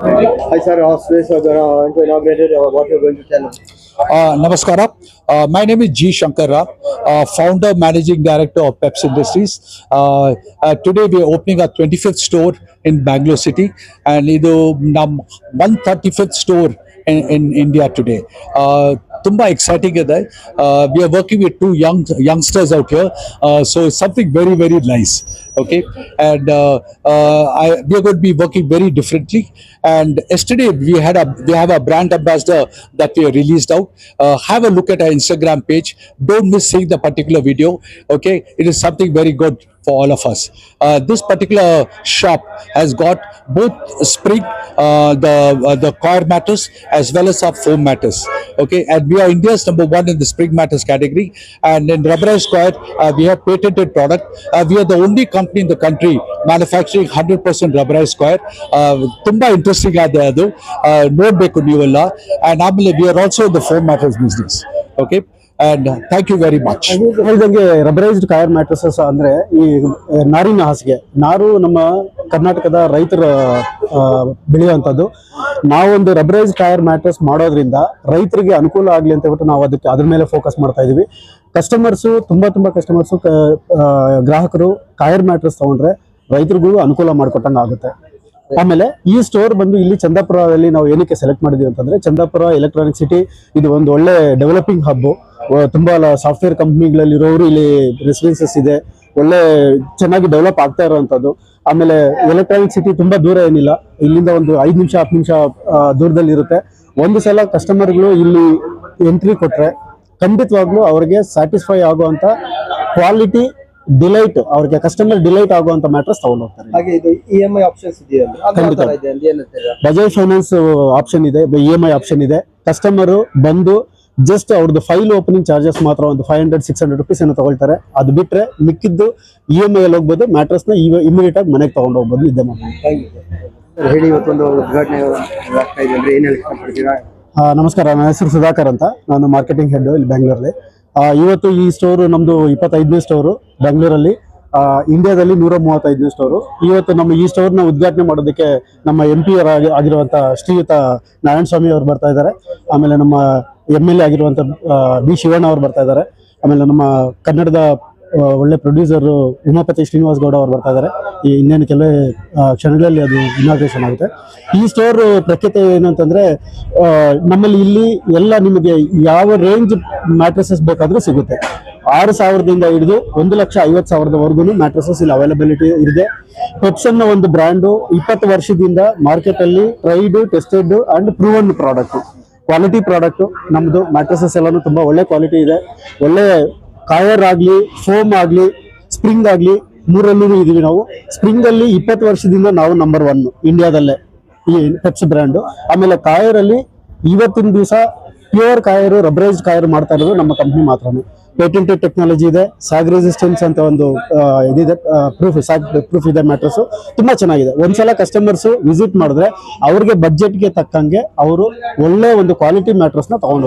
Hi sir, Suresh are going to inaugurate what you're going to tell us. Namaskara. My name is G. Shankar Rao, founder, managing director of Peps Industries. Today we are opening our 25th store in Bangalore City, and ಇದು ನಮ್ಮ 135th store in India today. Tumba exciting ಇದೆ. We are working with two youngsters out here, so it's something very nice. Okay, and we are going to be working very differently. And yesterday we have a brand ambassador that we released out. Have a look at our Instagram page. Don't miss seeing the particular video. Okay, it is something very good for all of us. This particular shop has got both spring, the coir matters as well as our foam matters. Okay, and we are India's #1 in the spring matters category. And in rubberized coir, we have patented product. We are the only company in the country manufacturing 100% rubberized coir. Tumba interesting ಆದ ಅದು ನೋಡಬೇಕು ನೀವೆಲ್ಲ. And ಆಮೇಲೆ we are also in the foam matters business. Okay, and thank you very much. ಹೇಳಿದಂಗೆ ರಬರೈಸ್ಡ್ coir mattresses ಅಂದ್ರೆ ಈ ನಾರಿನ ಹಾಸಿಗೆ. ನಾರು ನಮ್ಮ ಕರ್ನಾಟಕದ ರೈತರ ಬೆಳೆಯುವಂಥದ್ದು. ನಾವೊಂದು ರಬರೈಸ್ಡ್ ಕಾಯರ್ ಮ್ಯಾಟ್ರಸ್ ಮಾಡೋದ್ರಿಂದ ರೈತರಿಗೆ ಅನುಕೂಲ ಆಗಲಿ ಅಂತ ಹೇಳ್ಬಿಟ್ಟು ನಾವು ಅದ್ರ ಮೇಲೆ ಫೋಕಸ್ ಮಾಡ್ತಾ ಇದೀವಿ. ಕಸ್ಟಮರ್ಸು ತುಂಬಾ ಕಸ್ಟಮರ್ಸು ಗ್ರಾಹಕರು ಕಾಯರ್ ಮ್ಯಾಟ್ರಸ್ ತಗೊಂಡ್ರೆ ರೈತರಿಗೂ ಅನುಕೂಲ ಮಾಡಿಕೊಟ್ಟಂಗೆ ಆಗುತ್ತೆ. ಆಮೇಲೆ ಈ ಸ್ಟೋರ್ ಬಂದು ಇಲ್ಲಿ ಚಂದಾಪುರದಲ್ಲಿ ನಾವು ಏನಕ್ಕೆ ಸೆಲೆಕ್ಟ್ ಮಾಡಿದೀವಿ ಅಂತಂದ್ರೆ, ಚಂದಾಪುರ ಎಲೆಕ್ಟ್ರಾನಿಕ್ ಸಿಟಿ ಇದು ಒಂದು ಒಳ್ಳೆ ಡೆವಲಪಿಂಗ್ ಹಬ್. ತುಂಬಾ ಸಾಫ್ಟ್ವೇರ್ ಕಂಪ್ನಿಗಳಲ್ಲಿ ಇರೋರು ಇಲ್ಲಿ ರೆಸಿಡೆನ್ಸಸ್ ಇದೆ, ಒಳ್ಳೆ ಚೆನ್ನಾಗಿ ಡೆವಲಪ್ ಆಗ್ತಾ ಇರೋವಂಥದ್ದು. ಆಮೇಲೆ ಎಲೆಕ್ಟ್ರಾನಿಕ್ ಸಿಟಿ ತುಂಬಾ ದೂರ ಏನಿಲ್ಲ, ಇಲ್ಲಿಂದ ಒಂದು 5 ನಿಮಿಷ 10 ನಿಮಿಷ ದೂರದಲ್ಲಿ ಇರುತ್ತೆ. ಒಂದು ಸಲ ಕಸ್ಟಮರ್ಗಳು ಇಲ್ಲಿ ಎಂಟ್ರಿ ಕೊಟ್ರೆ ಖಂಡಿತವಾಗ್ಲೂ ಅವ್ರಿಗೆ ಸ್ಯಾಟಿಸ್ಫೈ ಆಗುವಂತ ಕ್ವಾಲಿಟಿ ಡಿಲೈಟ್, ಅವ್ರಿಗೆ ಕಸ್ಟಮರ್ ಡಿಲೈಟ್ ಆಗುವಂತ ಮ್ಯಾಟ್ರಸ್ ತಗೊಂಡು ಹೋಗ್ತಾರೆ. ಹಾಗೆ ಇದು EMI ಆಪ್ಷನ್ಸ್ ಇದೆಯಲ್ಲ, ಬಜಾಜ್ ಫೈನಾನ್ಸ್ ಆಪ್ಷನ್ ಇದೆ, EMI ಆಪ್ಷನ್ ಇದೆ. ಕಸ್ಟಮರ್ ಬಂದು ಜಸ್ಟ್ ಅವ್ರದ್ದು ಫೈಲ್ ಓಪನಿಂಗ್ ಚಾರ್ಜಸ್ ಮಾತ್ರ ಒಂದು 500-600 rupees ಏನೋ ತಗೊಳ್ತಾರೆ. ಅದು ಬಿಟ್ರೆ ಮಿಕ್ಕಿದ್ದು EMI ಅಲ್ಲಿ ಹೋಗ್ಬೋದು. ಮ್ಯಾಟ್ರಸ್ ನ ಇಮಿಡಿಯೇಟ್ ಆಗಿ ಮನೆಗೆ ತಗೊಂಡು ಹೋಗ್ಬೋದು. ಇದೇ ಹೇಳಿ, ಇವತ್ತೊಂದು ಉದ್ಘಾಟನೆ ಆಗ್ತಾ ಇದೆ ಅಂದ್ರೆ ಏನ್ ಹೇಳಿ ಇಷ್ಟಪಡ್ತೀರಾ? ನಮಸ್ಕಾರ, ನನ್ನ ಹೆಸರು ಸುಧಾಕರ್ ಅಂತ, ನಾನು ಮಾರ್ಕೆಟಿಂಗ್ ಹೆಡ್ ಇಲ್ಲಿ ಬ್ಯಾಂಗ್ಳೂರಲ್ಲಿ. ಇವತ್ತು ಈ ಸ್ಟೋರು ನಮ್ದು 25ನೇ ಸ್ಟೋರು ಬೆಂಗಳೂರಲ್ಲಿ. ಇಂಡಿಯಾದಲ್ಲಿ 135ನೇ ಸ್ಟೋರು. ಇವತ್ತು ನಮ್ಮ ಈ ಸ್ಟೋರ್ನ ಉದ್ಘಾಟನೆ ಮಾಡೋದಕ್ಕೆ ನಮ್ಮ MP ಆಗಿರುವಂಥ ಶ್ರೀಯುತ ನಾರಾಯಣ ಸ್ವಾಮಿ ಅವರು ಬರ್ತಾ ಇದ್ದಾರೆ. ಆಮೇಲೆ ನಮ್ಮ MLA ಆಗಿರುವಂಥ B ಶಿವಣ್ಣ ಅವರು ಬರ್ತಾ ಇದ್ದಾರೆ. ಆಮೇಲೆ ನಮ್ಮ ಕನ್ನಡದ ಒಳ್ಳೆ ಪ್ರೊಡ್ಯೂಸರ್ ಉಮಾಪತಿ ಶ್ರೀನಿವಾಸ್ ಗೌಡ ಅವರು ಬರ್ತಾ ಇದ್ದಾರೆ. ಈ ಇನ್ನೇನು ಕೆಲವೇ ಕ್ಷಣಗಳಲ್ಲಿ ಅದು ಇನಾಗ್ರೇಷನ್ ಆಗುತ್ತೆ. ಈ ಸ್ಟೋರ್ ಪ್ರಖ್ಯಾತಿ ಏನಂತಂದ್ರೆ, ನಮ್ಮಲ್ಲಿ ಇಲ್ಲಿ ಎಲ್ಲ ನಿಮಗೆ ಯಾವ ರೇಂಜ್ ಮ್ಯಾಟ್ರಸಸ್ ಬೇಕಾದ್ರೂ ಸಿಗುತ್ತೆ. 6,000ದಿಂದ ಹಿಡಿದು 1,50,000ವರೆಗೂ ಮ್ಯಾಟ್ರಸಸ್ ಇಲ್ಲಿ ಅವೈಲಬಿಲಿಟಿ ಇದೆ. ಪೆಪ್ಸ್ ಅನ್ನೋ ಒಂದು ಬ್ರ್ಯಾಂಡು 20 ವರ್ಷದಿಂದ ಮಾರ್ಕೆಟ್ ಅಲ್ಲಿ tried, tested and proven product, quality product ನಮ್ದು. ಮ್ಯಾಟ್ರಸಸ್ ಎಲ್ಲಾನು ತುಂಬಾ ಒಳ್ಳೆ ಕ್ವಾಲಿಟಿ ಇದೆ. ಒಳ್ಳೆ ಕಾಯರ್ ಆಗ್ಲಿ, ಫೋಮ್ ಆಗ್ಲಿ, ಸ್ಪ್ರಿಂಗ್ ಆಗ್ಲಿ, ಮೂರಲ್ಲೂ ಇದೀವಿ ನಾವು. ಸ್ಪ್ರಿಂಗ್ ಅಲ್ಲಿ 20 ವರ್ಷದಿಂದ ನಾವು ನಂಬರ್ 1 ಇಂಡಿಯಾದಲ್ಲೇ ಈ ಪೆಪ್ಸ್ ಬ್ರ್ಯಾಂಡು. ಆಮೇಲೆ ಕಾಯರ್ ಅಲ್ಲಿ ಇವತ್ತಿನ ದಿವಸ ಪ್ಯೂರ್ ಕಾಯರು, ರಬರೈಸ್ಡ್ ಕಾಯರ್ ಮಾಡ್ತಾ ಇರೋದು ನಮ್ಮ ಕಂಪ್ನಿ ಮಾತ್ರನೇ. ಪೇಟೆಂಟೆಡ್ ಟೆಕ್ನಾಲಜಿ ಇದೆ, ಸ್ಯಾಗ್ ರೆಸಿಸ್ಟೆನ್ಸ್ ಅಂತ ಒಂದು ಇದಿದೆ, ಪ್ರೂಫ್ ಇದೆ. ಮ್ಯಾಟ್ರಸ್ ತುಂಬಾ ಚೆನ್ನಾಗಿದೆ. ಒಂದ್ಸಲ ಕಸ್ಟಮರ್ಸ್ ವಿಸಿಟ್ ಮಾಡಿದ್ರೆ ಅವ್ರಿಗೆ ಬಜೆಟ್ಗೆ ತಕ್ಕಂಗೆ ಅವರು ಒಳ್ಳೆ ಒಂದು ಕ್ವಾಲಿಟಿ ಮ್ಯಾಟ್ರಸ್ ನ ತಗೊಂಡು